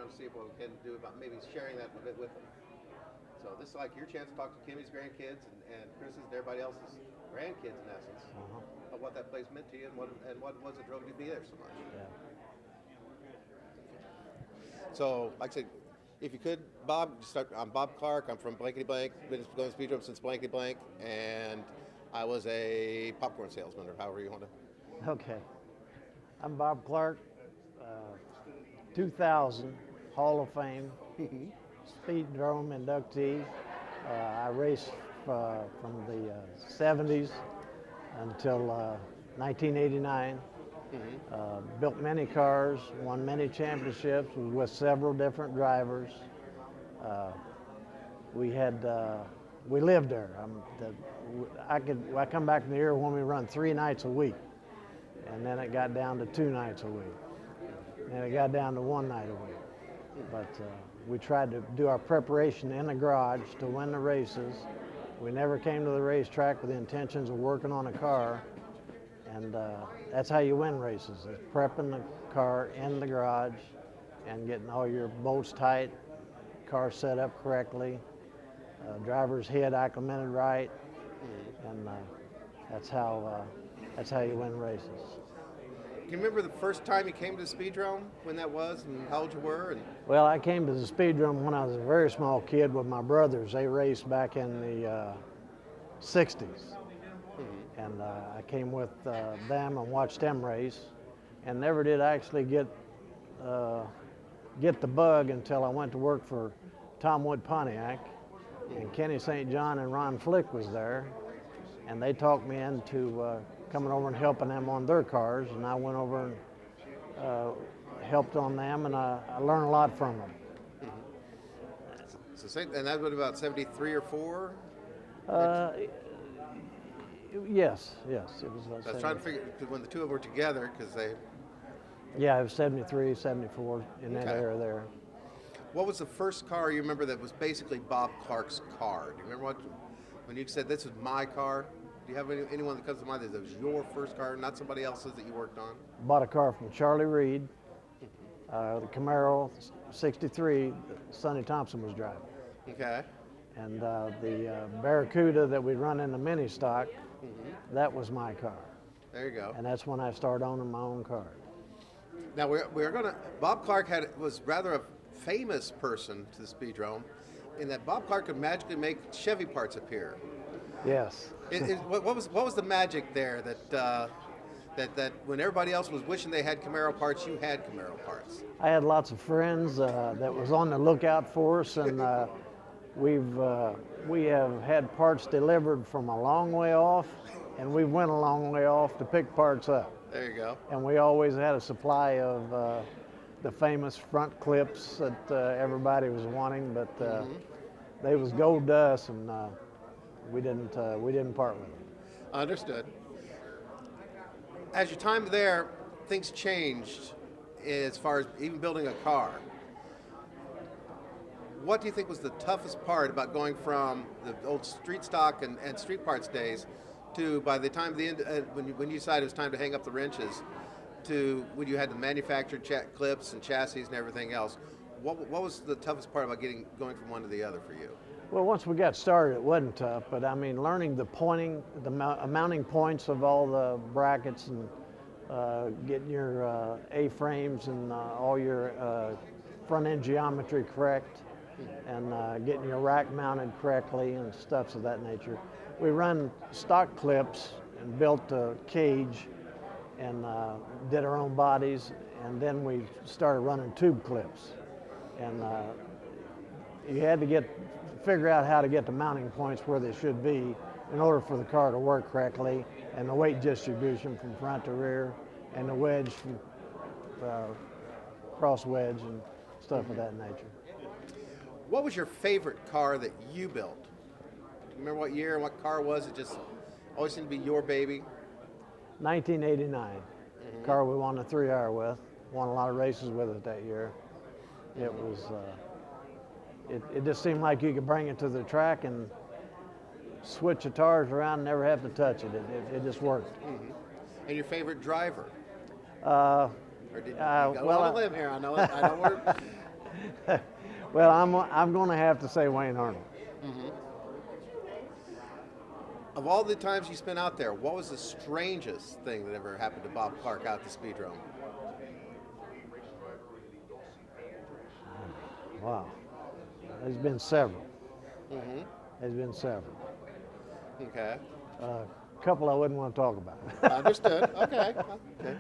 want to see what we can do about maybe sharing that a bit with them. So this is like your chance to talk to Kimmy's grandkids and Chris's and everybody else's grandkids in essence of what that place meant to you and what was it drove you to be there so much. Yeah. So, like I said, if you could, Bob, I'm Bob Clark. I'm from blankety blank. Been going to Speedrome since blankety blank, and I was a popcorn salesman, or however you want to. Okay. I'm Bob Clark, 2000 Hall of Fame Speedrome inductee. I raced from the 70s until 1989. Built many cars, won many championships with several different drivers. We lived there. I come back from the era when we run 3 nights a week, and then it got down to 2 nights a week, and it got down to 1 night a week. But we tried to do our preparation in the garage to win the races. We never came to the racetrack with the intentions of working on a car. And that's how you win races, is prepping the car in the garage and getting all your bolts tight, car set up correctly, driver's head acclimated right, and that's how you win races. Can you remember the first time you came to the Speedrome, when that was and how old you were? And Well, I came to the Speedrome when I was a very small kid with my brothers. They raced back in the 60s. And I came with them and watched them race, and never did actually get the bug until I went to work for Tom Wood Pontiac, and Kenny St. John and Ron Flick was there, and they talked me into coming over and helping them on their cars, and I went over and helped on them, and I learned a lot from them. And that was about 73 or 4? Yes, it was. I was trying to figure, because when the two of them were together, because they... Yeah, it was 73, 74, in that era there. What was the first car you remember that was basically Bob Clark's car? Do you remember when you said, this is my car? Do you have anyone that comes to mind that was your first car, not somebody else's that you worked on? Bought a car from Charlie Reed, the Camaro 63 that Sonny Thompson was driving. Okay. And the Barracuda that we run in the mini stock, that was my car. There you go. And that's when I started owning my own car. Now we're gonna. Bob Clark was rather a famous person to the Speedrome, in that Bob Clark could magically make Chevy parts appear. Yes. What was the magic there that when everybody else was wishing they had Camaro parts, you had Camaro parts? I had lots of friends that was on the lookout for us, and we have had parts delivered from a long way off, and we went a long way off to pick parts up. There you go. And we always had a supply of the famous front clips that everybody was wanting, but they was gold to us, and we didn't part with them. Understood. As your time there, things changed as far as even building a car. What do you think was the toughest part about going from the old street stock and street parts days to, by the time the end, when you decided it was time to hang up the wrenches, to when you had the manufactured clips and chassis and everything else? What was the toughest part about going from one to the other for you? Well, once we got started, it wasn't tough, but I mean, learning the pointing, the mounting points of all the brackets, and getting your A-frames and all your front end geometry correct, and getting your rack mounted correctly and stuff of that nature. We run stock clips and built a cage and did our own bodies, and then we started running tube clips. And you had to figure out how to get the mounting points where they should be in order for the car to work correctly, and the weight distribution from front to rear, and the wedge, cross wedge and stuff of that nature. What was your favorite car that you built? Do you remember what year and what car it was? It just always seemed to be your baby. 1989. Car we won a 3-hour with. Won a lot of races with it that year. It was, it just seemed like you could bring it to the track and switch the tires around and never have to touch it. It just worked. And your favorite driver? Well, Or did you go on a limb here? I know where. Well, I'm going to have to say Wayne Arnold. Of all the times you spent out there, what was the strangest thing that ever happened to Bob Clark out at the Speedrome? Wow, there's been several. There's been several. Okay. A couple I wouldn't want to talk about. Understood. Okay. Okay.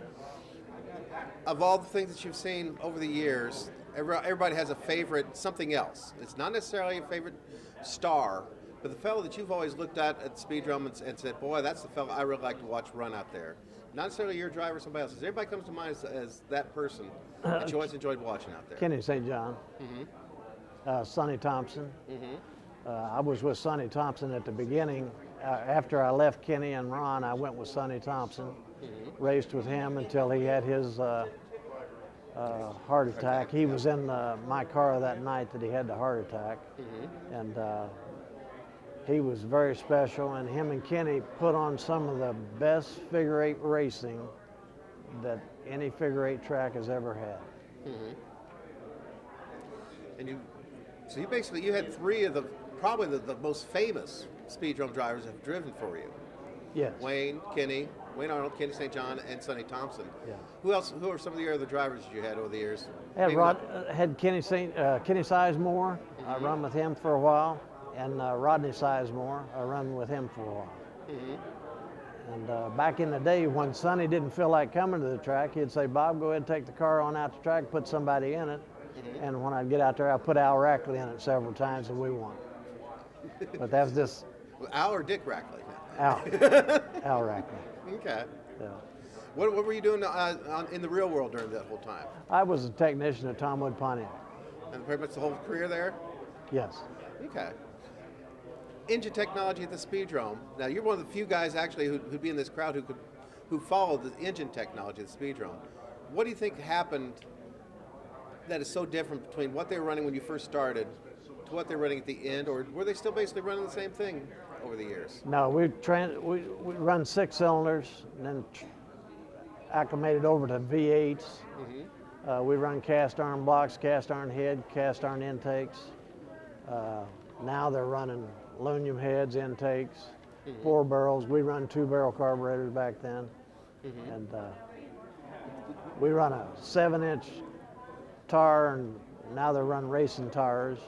Of all the things that you've seen over the years, everybody has a favorite something else. It's not necessarily a favorite star, but the fellow that you've always looked at Speedrome and said, boy, that's the fellow I really like to watch run out there. Not necessarily your driver, somebody else's. Everybody comes to mind as that person that you always enjoyed watching out there. Kenny St. John. Sonny Thompson. I was with Sonny Thompson at the beginning. After I left Kenny and Ron, I went with Sonny Thompson, raced with him until he had his heart attack. He was in my car that night that he had the heart attack, and he was very special. And him and Kenny put on some of the best figure eight racing that any figure eight track has ever had. And so you had three of probably the most famous Speedrome drivers have driven for you. Yes. Wayne Arnold, Kenny St. John, and Sonny Thompson. Yeah. Who else? Who are some of the other drivers that you had over the years? Had Kenny Sizemore. I run with him for a while, and Rodney Sizemore. I run with him for a while. And back in the day, when Sonny didn't feel like coming to the track, he'd say, "Bob, go ahead and take the car on out the track, put somebody in it." And when I'd get out there, I put Al Rackley in it several times, and we won. But that was just Al or Dick Rackley? Al Rackley. Okay. Yeah. What were you doing in the real world during that whole time? I was a technician at Tom Wood Pontiac. And pretty much the whole career there? Yes. Okay. Engine technology at the Speedrome. Now, you're one of the few guys actually who'd be in this crowd who followed the engine technology at the Speedrome. What do you think happened that is so different between what they were running when you first started to what they're running at the end, or were they still basically running the same thing over the years? No, we run 6 cylinders and then acclimated over to V8s. We run cast iron blocks, cast iron head, cast iron intakes. Now they're running aluminum heads, intakes, 4 barrels. We run 2-barrel carburetors back then. And we run a 7-inch tar, and now they run racing tires.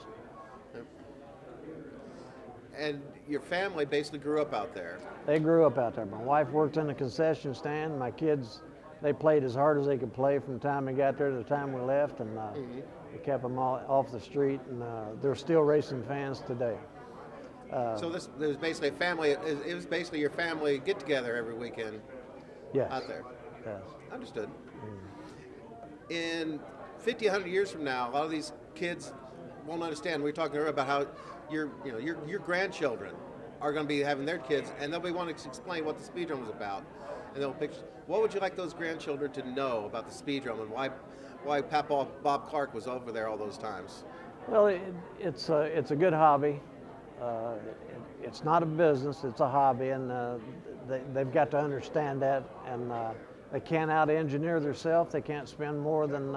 And your family basically grew up out there. They grew up out there. My wife worked in the concession stand. My kids, they played as hard as they could play from the time we got there to the time we left, and we kept them all off the street, and they're still racing fans today. So there was basically a family. It was basically your family get together every weekend. Yes. Out there. Yes. Understood. In 50, 100 years from now, a lot of these kids won't understand. We were talking earlier about how your grandchildren are going to be having their kids, and they'll be wanting to explain what the Speedrome was about, and they'll picture. What would you like those grandchildren to know about the Speedrome and why Papa Bob Clark was over there all those times? Well, it's a good hobby. It's not a business; it's a hobby, and they've got to understand that. And they can't out-engineer themselves. They can't spend more than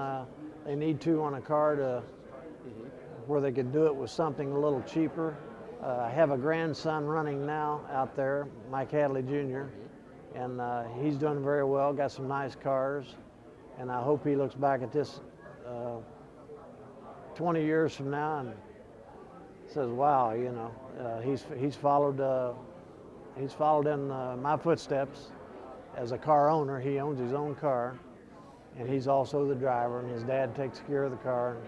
they need to on a car to where they could do it with something a little cheaper. I have a grandson running now out there, Mike Hadley Jr., and he's doing very well, got some nice cars, and I hope he looks back at this 20 years from now and says, wow, he's followed in my footsteps as a car owner. He owns his own car, and he's also the driver, and his dad takes care of the car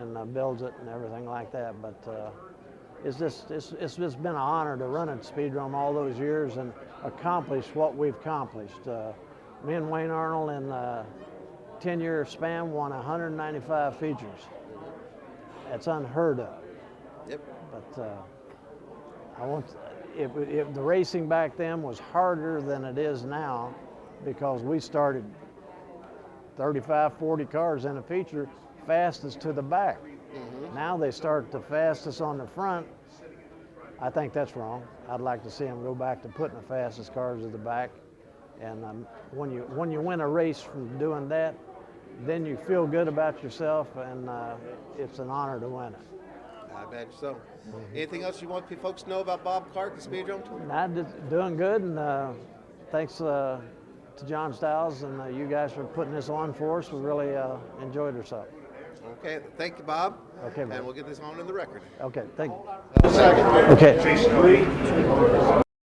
and builds it and everything like that. But it's just been an honor to run at Speedrome all those years and accomplish what we've accomplished. Me and Wayne Arnold in a 10-year span won 195 features. That's unheard of. Yep. But the racing back then was harder than it is now, because we started 35, 40 cars in a feature, fastest to the back. Now they start the fastest on the front. I think that's wrong. I'd like to see them go back to putting the fastest cars at the back. And when you win a race from doing that, then you feel good about yourself, and it's an honor to win it. I bet so. Anything else you want folks to know about Bob Clark, the Speedrome Tour? Not doing good, and thanks to John Stiles and you guys for putting this on for us. We really enjoyed ourselves. Okay, thank you, Bob. Okay, and we'll get this on in the record. Okay, thank you. Second. Okay.